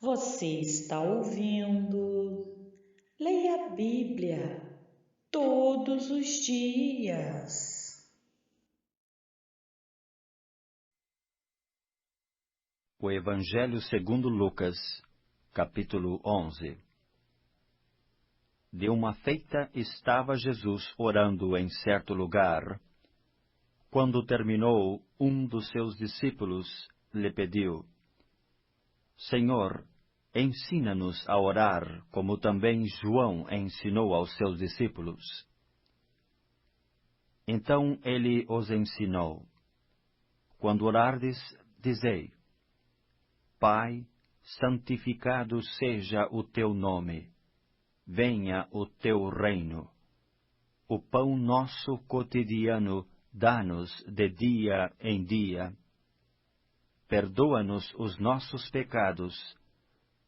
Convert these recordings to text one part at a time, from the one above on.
Você está ouvindo? Leia a Bíblia todos os dias. O Evangelho segundo Lucas, capítulo 11. De uma feita estava Jesus orando em certo lugar. Quando terminou, um dos seus discípulos lhe pediu: Senhor, ensina-nos a orar, como também João ensinou aos seus discípulos. Então ele os ensinou: Quando orardes, dizei: Pai, santificado seja o teu nome. Venha o teu reino. O pão nosso cotidiano dá-nos de dia em dia. Perdoa-nos os nossos pecados,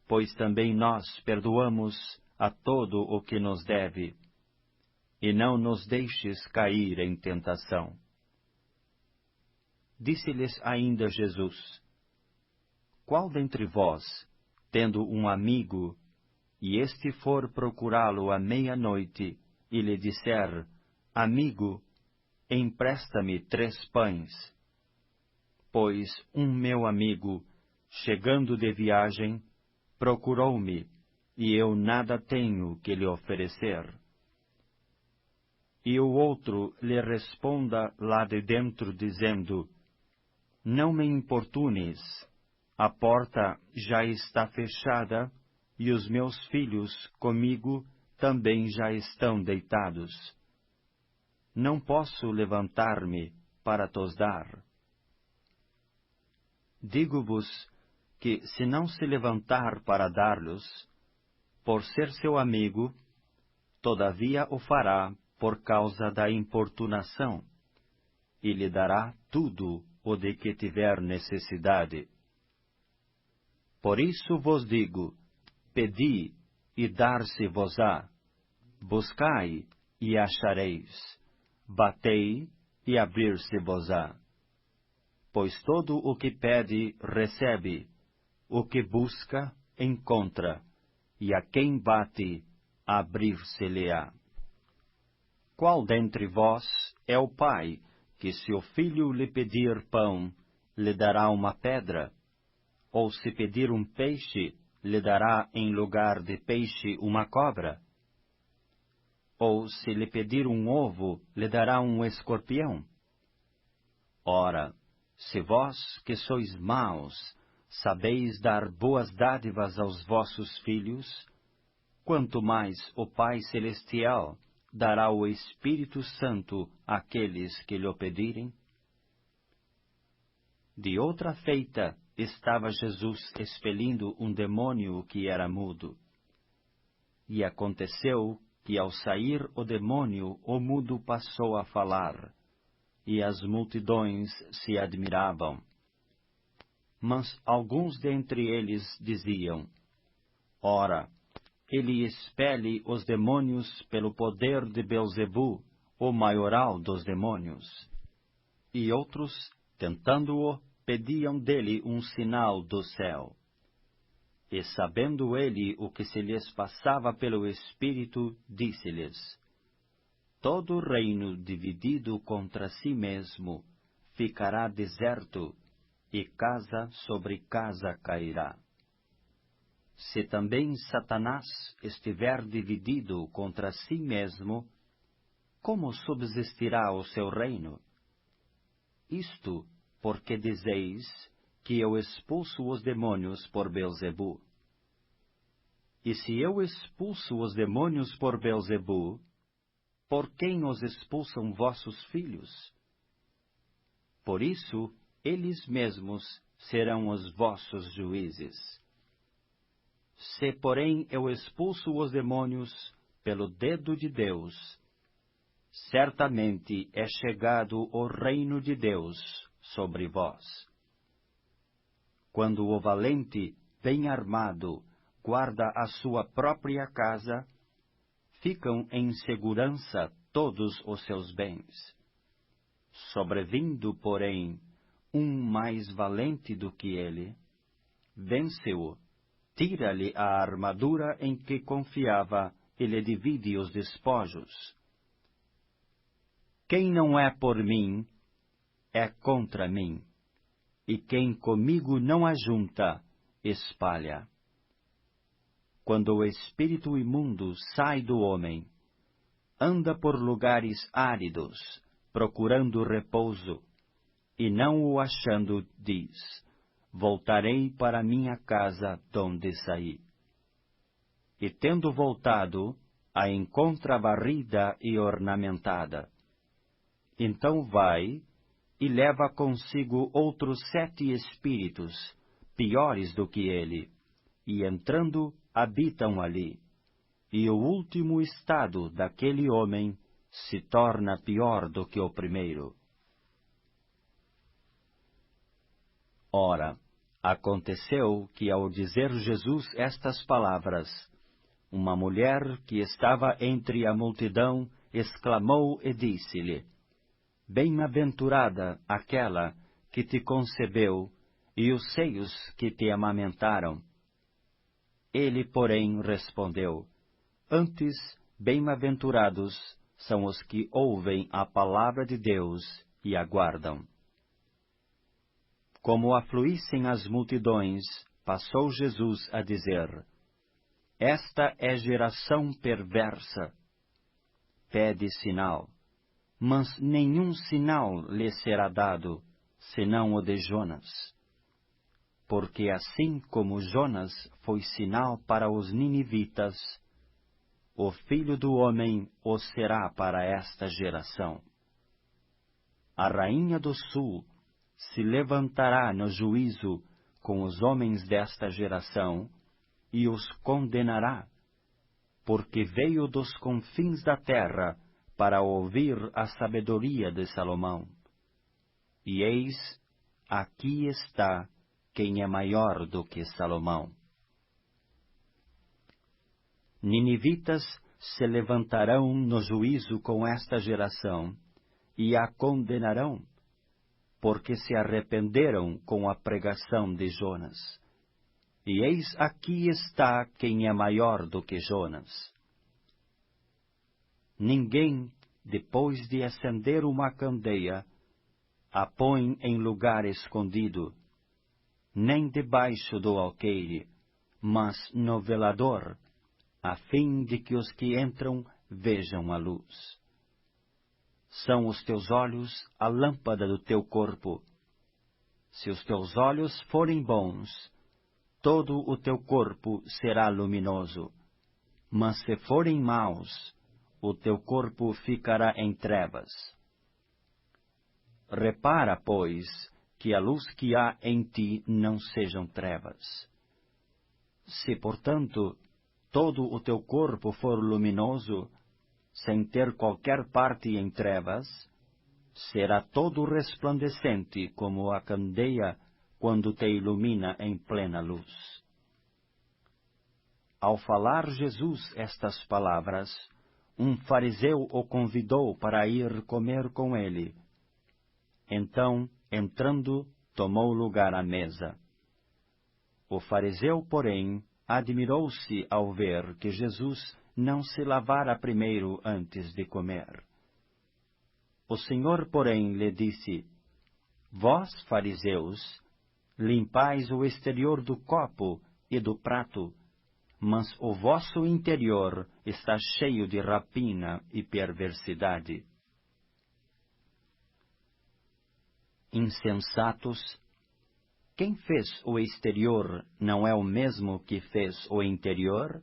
pois também nós perdoamos a todo o que nos deve. E não nos deixes cair em tentação. Disse-lhes ainda Jesus: Qual dentre vós, tendo um amigo, e este for procurá-lo à meia-noite, e lhe disser: Amigo, empresta-me 3 pães. Pois um meu amigo, chegando de viagem, procurou-me, e eu nada tenho que lhe oferecer. E o outro lhe responda lá de dentro, dizendo: Não me importunes, a porta já está fechada, e os meus filhos comigo também já estão deitados. Não posso levantar-me para tos dar. Digo-vos que, se não se levantar para dar-lhes, por ser seu amigo, todavia o fará por causa da importunação, e lhe dará tudo o de que tiver necessidade. Por isso vos digo: pedi, e dar-se-vos-á; buscai, e achareis; batei, e abrir-se-vos-á. Pois todo o que pede, recebe; o que busca, encontra; e a quem bate, abrir-se-lhe-á. Qual dentre vós é o pai, que se o filho lhe pedir pão, lhe dará uma pedra? Ou se pedir um peixe, lhe dará em lugar de peixe uma cobra? Ou se lhe pedir um ovo, lhe dará um escorpião? Ora, se vós, que sois maus, sabeis dar boas dádivas aos vossos filhos, quanto mais o Pai Celestial dará o Espírito Santo àqueles que lhe pedirem? De outra feita, estava Jesus expelindo um demônio que era mudo. E aconteceu que, ao sair o demônio, o mudo passou a falar, e as multidões se admiravam. Mas alguns dentre eles diziam: Ora, ele expele os demônios pelo poder de Beelzebu, o maioral dos demônios. E outros, tentando-o, pediam dele um sinal do céu. E sabendo ele o que se lhes passava pelo Espírito, disse-lhes: Todo reino dividido contra si mesmo ficará deserto, e casa sobre casa cairá. Se também Satanás estiver dividido contra si mesmo, como subsistirá o seu reino? Isto porque dizeis que eu expulso os demônios por Beelzebu. E se eu expulso os demônios por Beelzebu, por quem os expulsam vossos filhos? Por isso, eles mesmos serão os vossos juízes. Se, porém, eu expulso os demônios pelo dedo de Deus, certamente é chegado o reino de Deus sobre vós. Quando o valente, bem armado, guarda a sua própria casa, ficam em segurança todos os seus bens. Sobrevindo, porém, um mais valente do que ele, vence-o, tira-lhe a armadura em que confiava e lhe divide os despojos. Quem não é por mim, é contra mim, e quem comigo não ajunta, espalha. Quando o espírito imundo sai do homem, anda por lugares áridos, procurando repouso, e não o achando, diz: voltarei para minha casa donde saí. E tendo voltado, a encontra varrida e ornamentada. Então vai e leva consigo outros 7 espíritos, piores do que ele, e entrando, habitam ali. E o último estado daquele homem se torna pior do que o primeiro. Ora, aconteceu que ao dizer Jesus estas palavras, uma mulher que estava entre a multidão exclamou e disse-lhe: Bem-aventurada aquela que te concebeu e os seios que te amamentaram. Ele, porém, respondeu: Antes, bem-aventurados são os que ouvem a palavra de Deus e a guardam. Como afluíssem as multidões, passou Jesus a dizer: Esta é geração perversa. Pede sinal, mas nenhum sinal lhe será dado, senão o de Jonas. Porque assim como Jonas foi sinal para os ninivitas, o Filho do Homem o será para esta geração. A rainha do sul se levantará no juízo com os homens desta geração e os condenará, porque veio dos confins da terra para ouvir a sabedoria de Salomão. E eis, aqui está quem é maior do que Salomão. Ninivitas se levantarão no juízo com esta geração e a condenarão, porque se arrependeram com a pregação de Jonas. E eis aqui está quem é maior do que Jonas. Ninguém, depois de acender uma candeia, a põe em lugar escondido, nem debaixo do alqueire, mas no velador, a fim de que os que entram vejam a luz. São os teus olhos a lâmpada do teu corpo. Se os teus olhos forem bons, todo o teu corpo será luminoso. Mas se forem maus, o teu corpo ficará em trevas. Repara, pois, que a luz que há em ti não sejam trevas. Se, portanto, todo o teu corpo for luminoso, sem ter qualquer parte em trevas, será todo resplandecente como a candeia quando te ilumina em plena luz. Ao falar Jesus estas palavras, um fariseu o convidou para ir comer com ele. Então, entrando, tomou lugar à mesa. O fariseu, porém, admirou-se ao ver que Jesus não se lavara primeiro antes de comer. O Senhor, porém, lhe disse: Vós, fariseus, limpais o exterior do copo e do prato, mas o vosso interior está cheio de rapina e perversidade. Insensatos, quem fez o exterior não é o mesmo que fez o interior?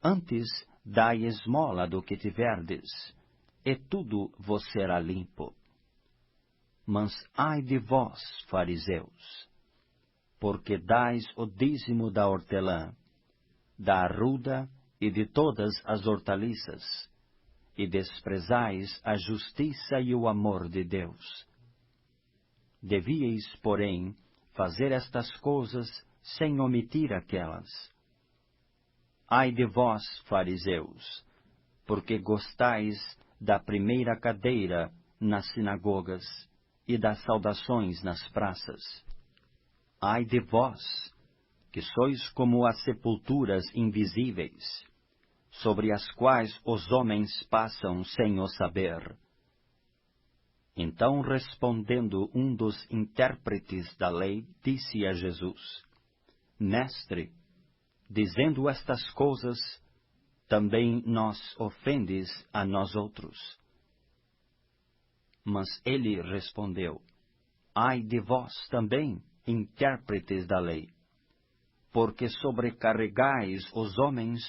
Antes, dai esmola do que tiverdes, e tudo vos será limpo. Mas ai de vós, fariseus, porque dais o dízimo da hortelã, da arruda e de todas as hortaliças, e desprezais a justiça e o amor de Deus. Devíeis, porém, fazer estas coisas sem omitir aquelas. Ai de vós, fariseus, porque gostais da primeira cadeira nas sinagogas e das saudações nas praças. Ai de vós, que sois como as sepulturas invisíveis, sobre as quais os homens passam sem o saber. Então, respondendo um dos intérpretes da lei, disse a Jesus: Mestre, dizendo estas coisas, também nos ofendes a nós outros. Mas ele respondeu: Ai de vós também, intérpretes da lei, porque sobrecarregais os homens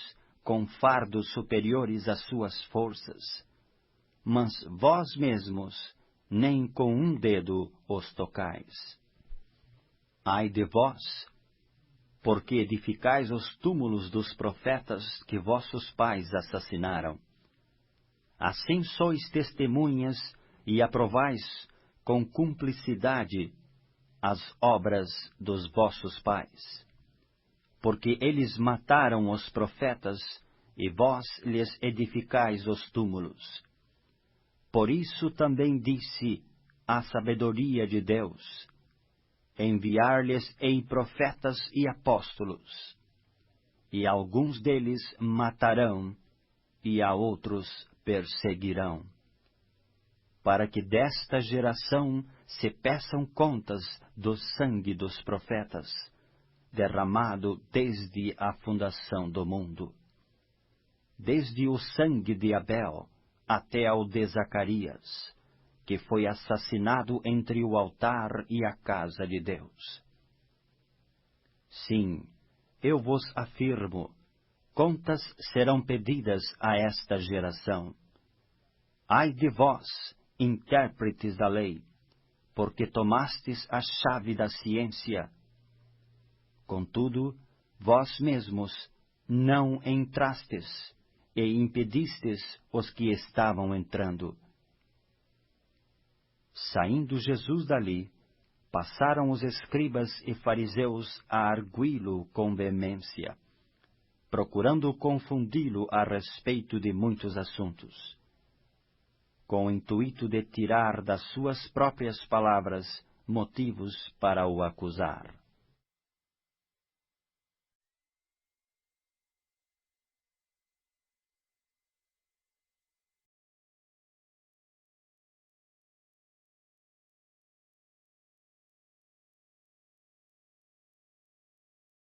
com fardos superiores às suas forças, mas vós mesmos nem com um dedo os tocais. Ai de vós, porque edificais os túmulos dos profetas que vossos pais assassinaram. Assim sois testemunhas e aprovais com cumplicidade as obras dos vossos pais. Porque eles mataram os profetas, e vós lhes edificais os túmulos. Por isso também disse a sabedoria de Deus: enviar-lhes-ei profetas e apóstolos, e alguns deles matarão, e a outros perseguirão, para que desta geração se peçam contas do sangue dos profetas, derramado desde a fundação do mundo, desde o sangue de Abel até ao de Zacarias, que foi assassinado entre o altar e a casa de Deus. Sim, eu vos afirmo, contas serão pedidas a esta geração. Ai de vós, intérpretes da lei, porque tomastes a chave da ciência. Contudo, vós mesmos não entrastes, e impedistes os que estavam entrando. Saindo Jesus dali, passaram os escribas e fariseus a arguí-lo com veemência, procurando confundi-lo a respeito de muitos assuntos, com o intuito de tirar das suas próprias palavras motivos para o acusar.